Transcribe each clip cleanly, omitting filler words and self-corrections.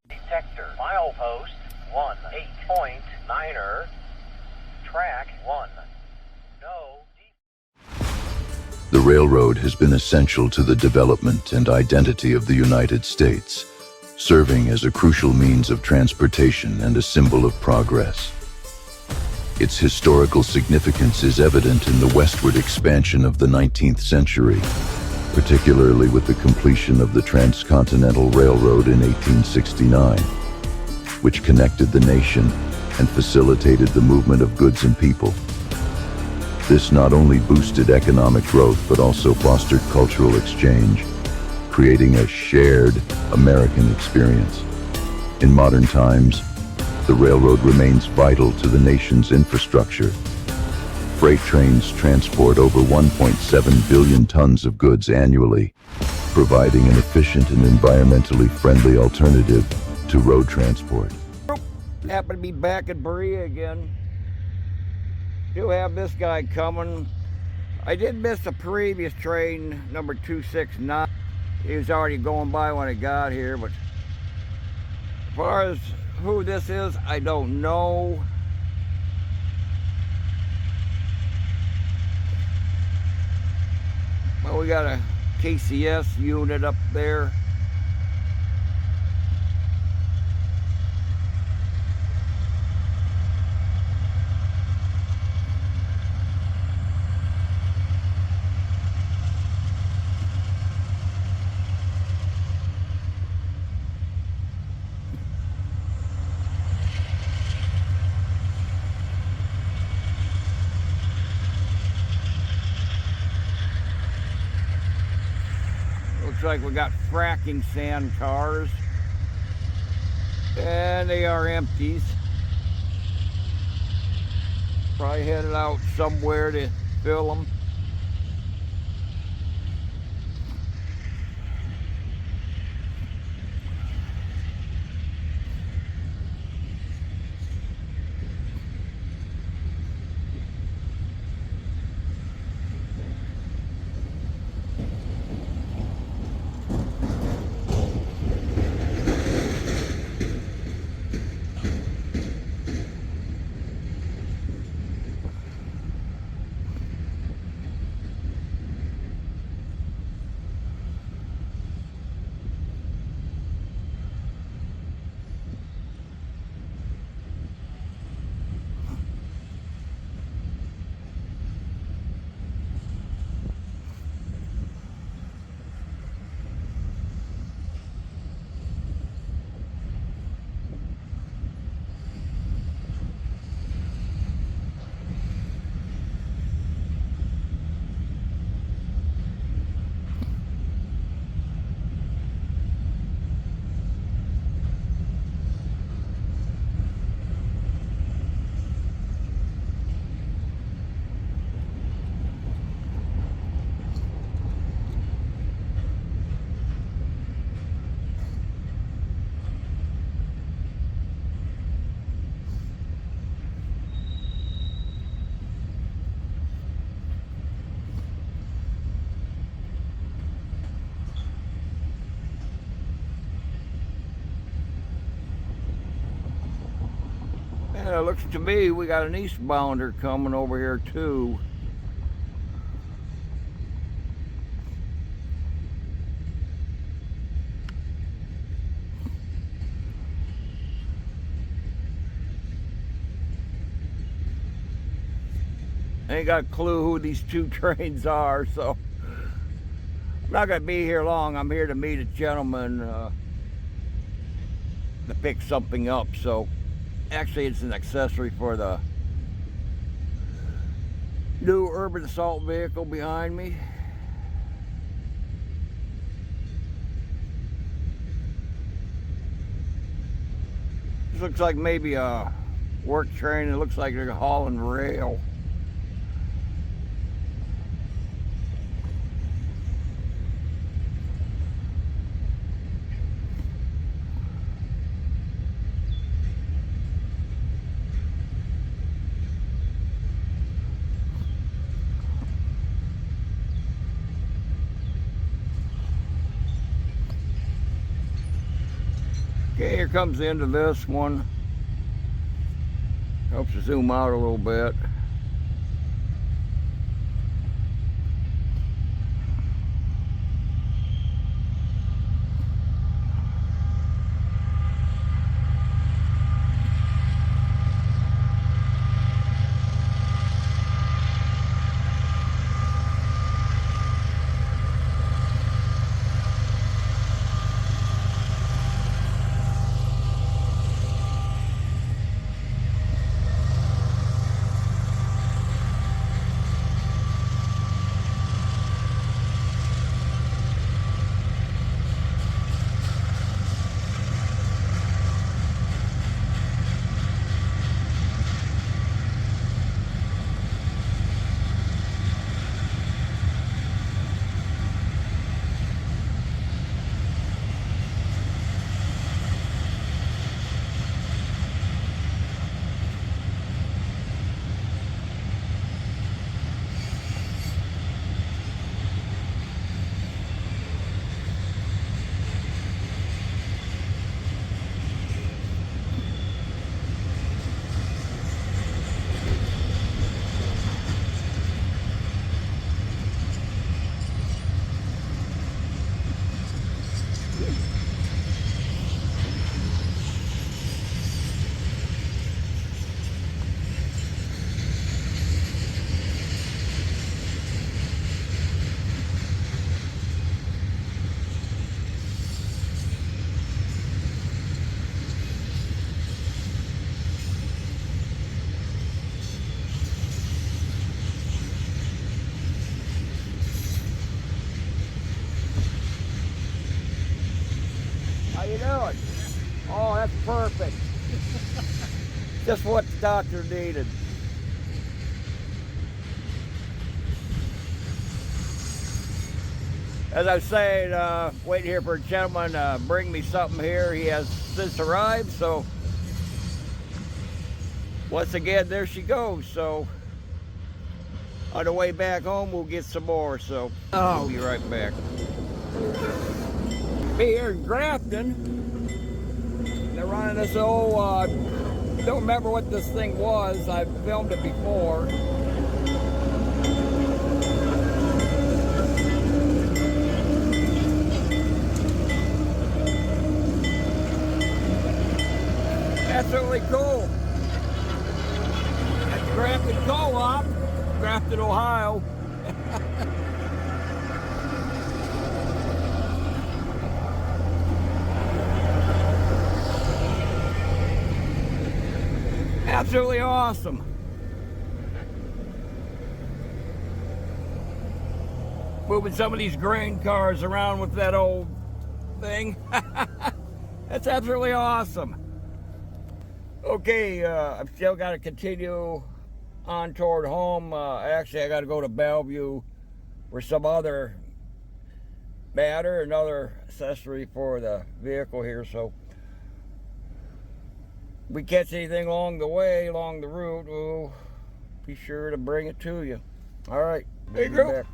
Detector. Milepost 18.9er. Track 1. No. The railroad has been essential to the development and identity of the United States, serving as a crucial means of transportation and a symbol of progress. Its historical significance is evident in the westward expansion of the 19th century, particularly with the completion of the Transcontinental Railroad in 1869, which connected the nation and facilitated the movement of goods and people. This not only boosted economic growth but also fostered cultural exchange, creating a shared American experience. In modern times, the railroad remains vital to the nation's infrastructure. Freight trains transport over 1.7 billion tons of goods annually, providing an efficient and environmentally friendly alternative to road transport. Happen to be back at Berea again. Do have this guy coming. I did miss the previous train, number 269. He was already going by when I got here, but as far as who this is, I don't know. Well, we got a KCS unit up there. Looks like we got fracking sand cars, and they are empties. Probably headed out somewhere to fill them. And it looks to me we got an eastbounder coming over here too. I ain't got a clue who these two trains are, so I'm not gonna be here long. I'm here to meet a gentleman to pick something up. So actually it's an accessory for the new urban assault vehicle behind me. This looks like maybe a work train. It looks like they're hauling rail. Okay, here comes the end of this one. Helps to zoom out a little bit. How you doing? Oh, that's perfect. Just what the doctor needed. As I was saying, waiting here for a gentleman to bring me something here. He has since arrived, so once again, there she goes. So on the way back home, we'll get some more. So I'll be right back. Be here in Grafton. They're running this old, don't remember what this thing was. I've filmed it before. That's really cool. That's Grafton Co-op, Grafton, Ohio. Absolutely awesome. Moving some of these grain cars around with that old thing. That's absolutely awesome. Okay, I've still got to continue on toward home. Actually, I got to go to Bellevue for some other matter, another accessory for the vehicle here. So if we catch anything along the way, along the route, we'll be sure to bring it to you. All right. Hey, group.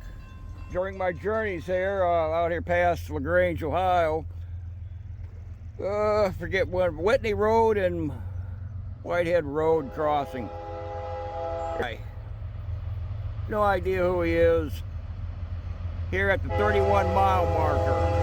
During my journeys here, out here past LaGrange, Ohio, forget what, Whitney Road and Whitehead Road crossing. No idea who he is. Here at the 31-mile marker.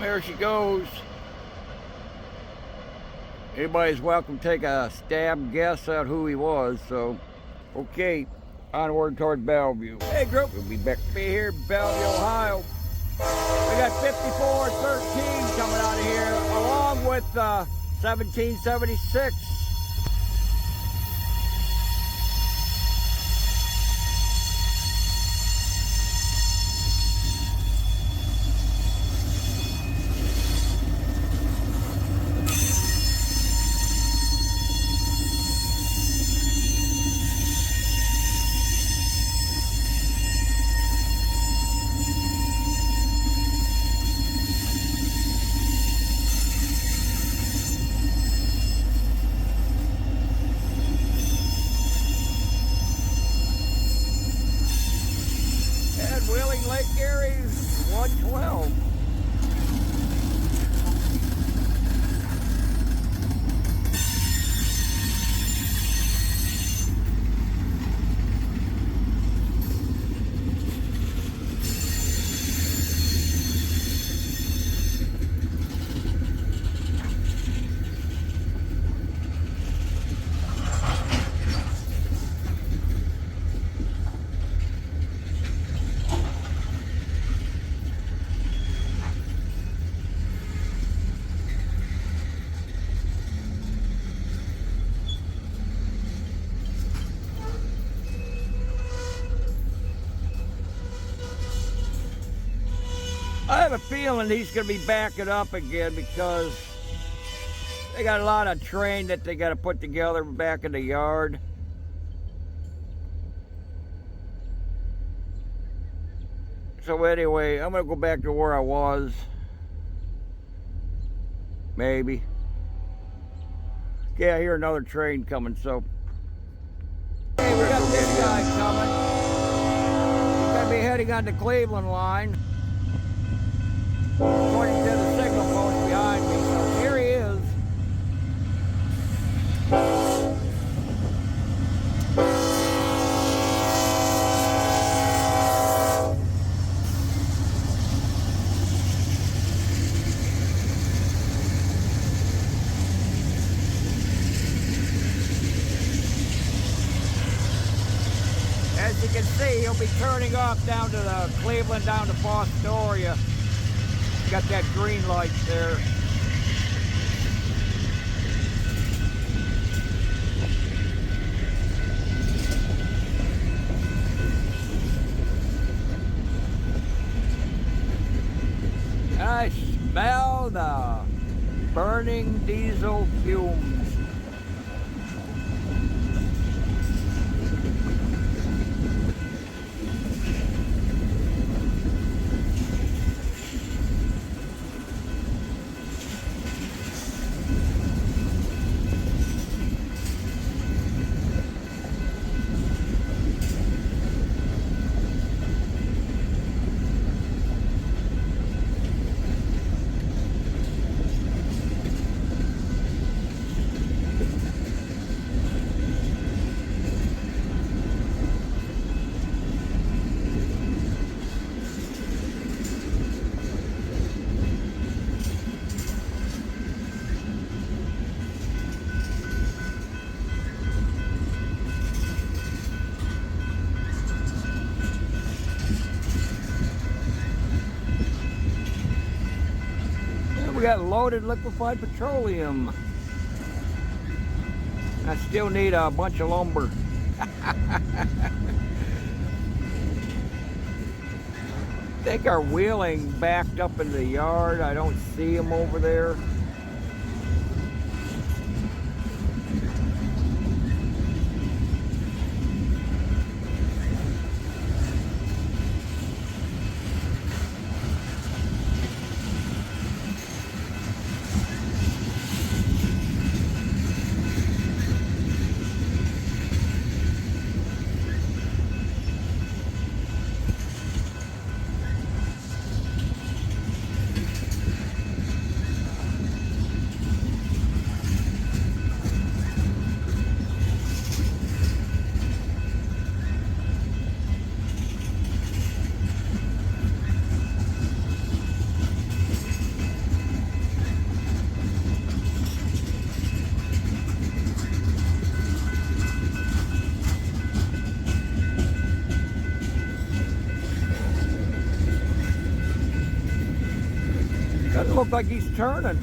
There she goes. Anybody's welcome to take a stab guess at who he was, so okay, onward toward Bellevue. Hey group, we'll be back to be here in Bellevue, Ohio. We got 5413 coming out of here, along with 1776. Lake Erie 112. I have a feeling he's going to be backing up again because they got a lot of train that they got to put together back in the yard. So anyway, I'm going to go back to where I was. Maybe. Yeah, I hear another train coming, so. Hey, we got this guy coming. He's going to be heading on the Cleveland line, according to the signal post behind me. So here he is. As you can see, he'll be turning off down to the Cleveland, down to Fostoria. Got that green light there. I smell the burning diesel fumes. We got loaded liquefied petroleum. I still need a bunch of lumber. I think our wheeling backed up in the yard. I don't see them over there. Doesn't look like he's turning.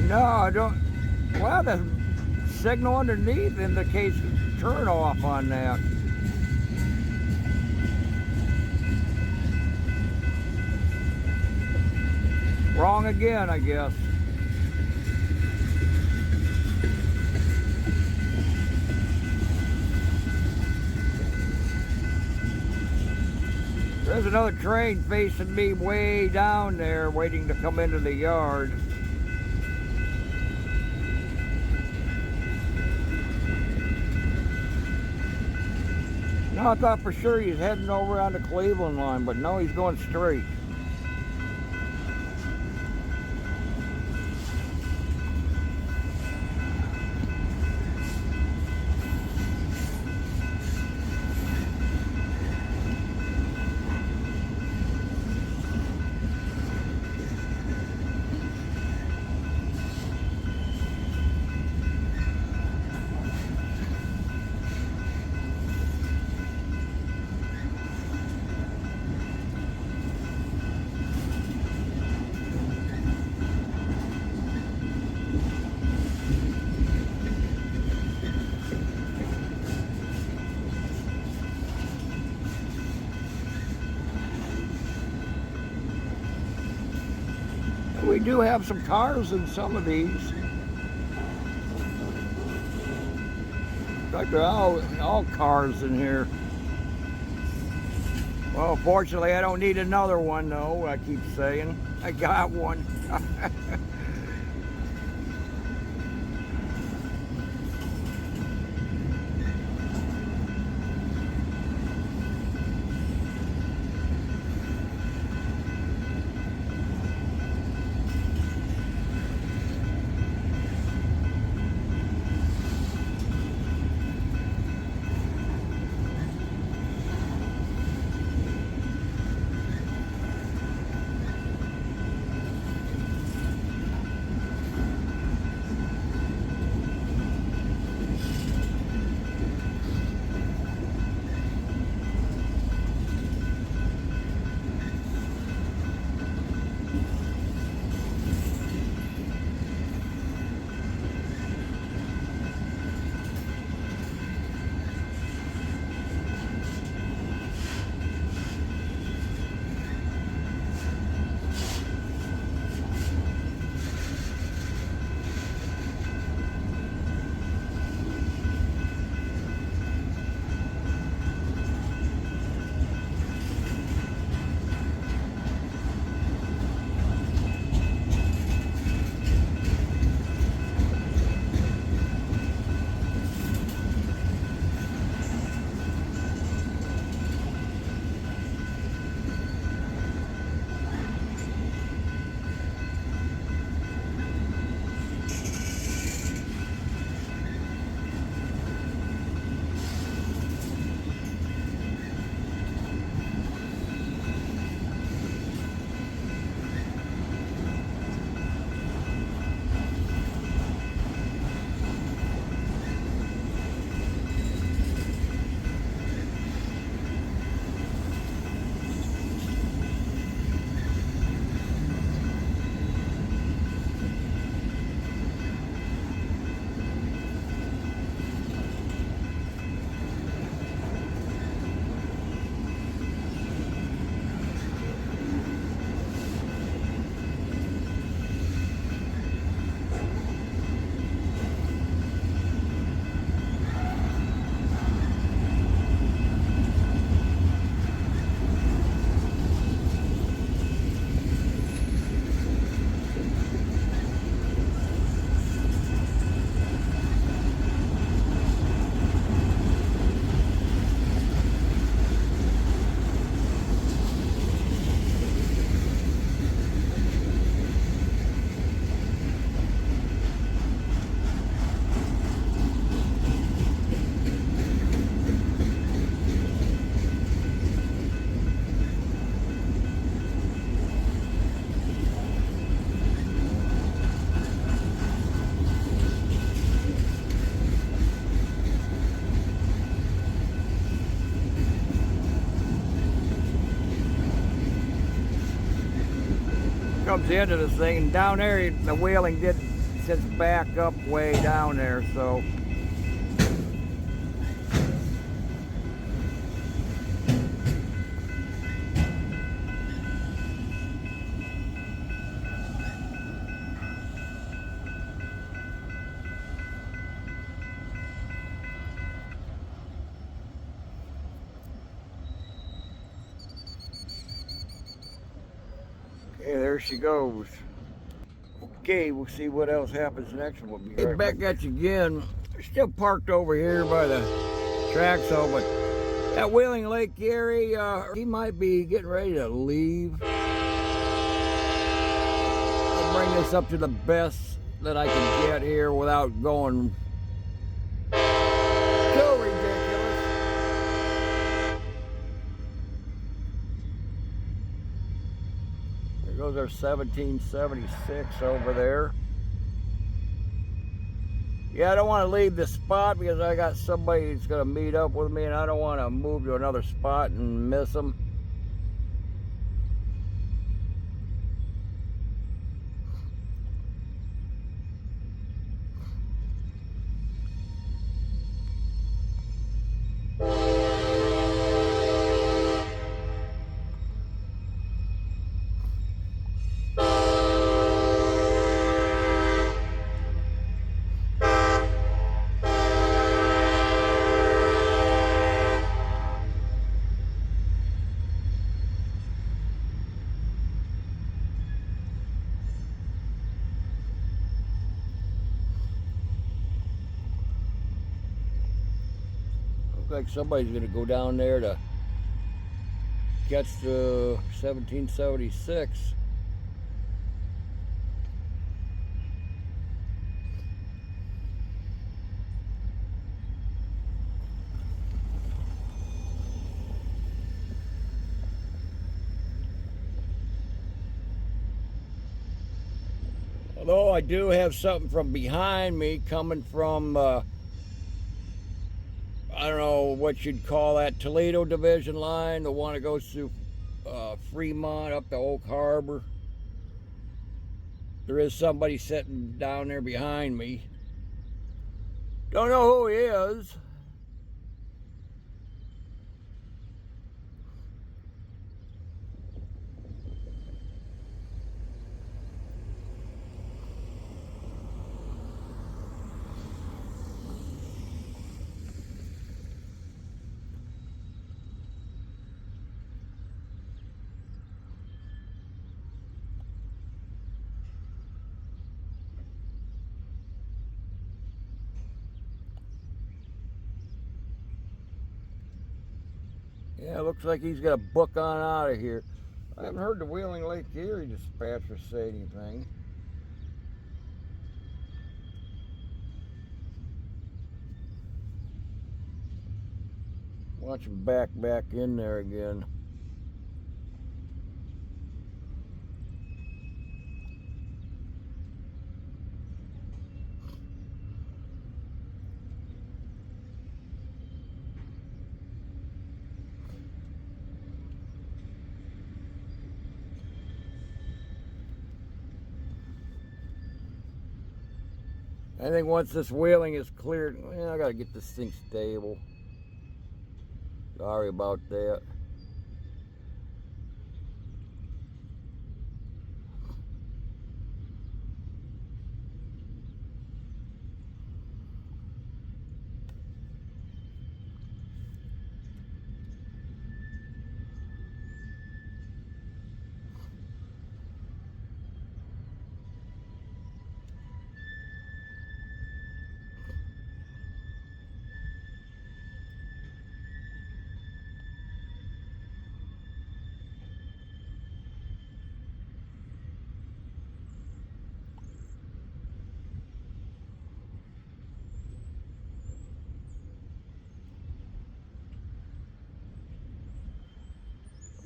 No, I don't. Well, the signal underneath indicates turn off on that. Wrong again, I guess. There's another train facing me way down there, waiting to come into the yard. No, I thought for sure he's heading over on the Cleveland line, but no, he's going straight. We do have some cars in some of these. In fact, they're all cars in here. Well, fortunately, I don't need another one, though. I keep saying I got one. comes into this thing, and down there the wheeling did sits back up way down there, so okay, there she goes. Okay, we'll see what else happens next, and we'll be right back at you again. We're still parked over here by the track, so but that Wheeling Lake area, he might be getting ready to leave. I'll bring this up to the best that I can get here without going too ridiculous. There goes our 1776 over there. Yeah, I don't want to leave this spot because I got somebody that's going to meet up with me, and I don't want to move to another spot and miss them. Looks like somebody's going to go down there to catch the 1776. Although I do have something from behind me coming from, I don't know what you'd call that, Toledo Division line, the one that goes through Fremont up to Oak Harbor. There is somebody sitting down there behind me. Don't know who he is. Yeah, looks like he's got a book on out of here. I haven't heard the Wheeling Lake Erie dispatcher say anything. Watch him back in there again. I think once this wheeling is cleared, well, I gotta get this thing stable. Sorry about that.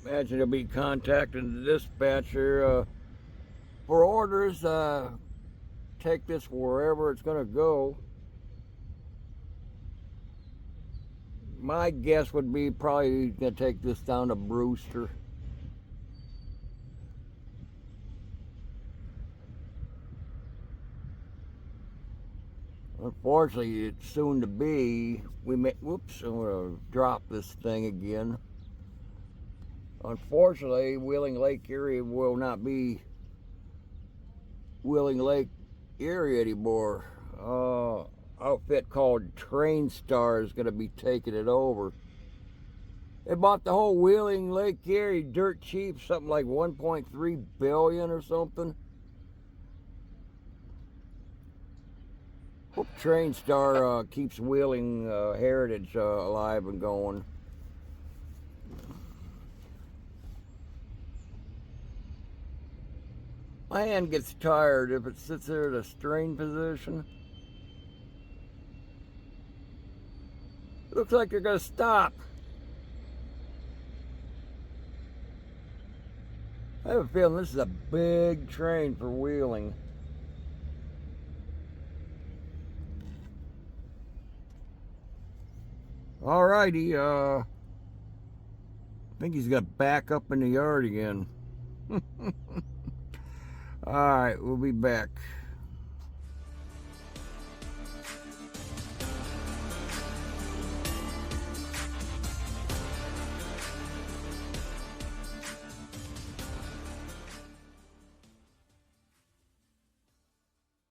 Imagine he'll be contacting the dispatcher for orders. Take this wherever it's gonna go. My guess would be probably gonna take this down to Brewster. Unfortunately, it's soon to be. Whoops, I'm gonna drop this thing again. Unfortunately, Wheeling Lake area will not be Wheeling Lake area anymore. Outfit called Train Star is gonna be taking it over. They bought the whole Wheeling Lake area dirt cheap, something like 1.3 billion or something. Hope Train Star keeps Wheeling heritage alive and going. My hand gets tired if it sits there at a strain position. It looks like you're gonna stop. I have a feeling this is a big train for Wheeling. Alrighty, I think he's gonna back up in the yard again. Alright, we'll be back.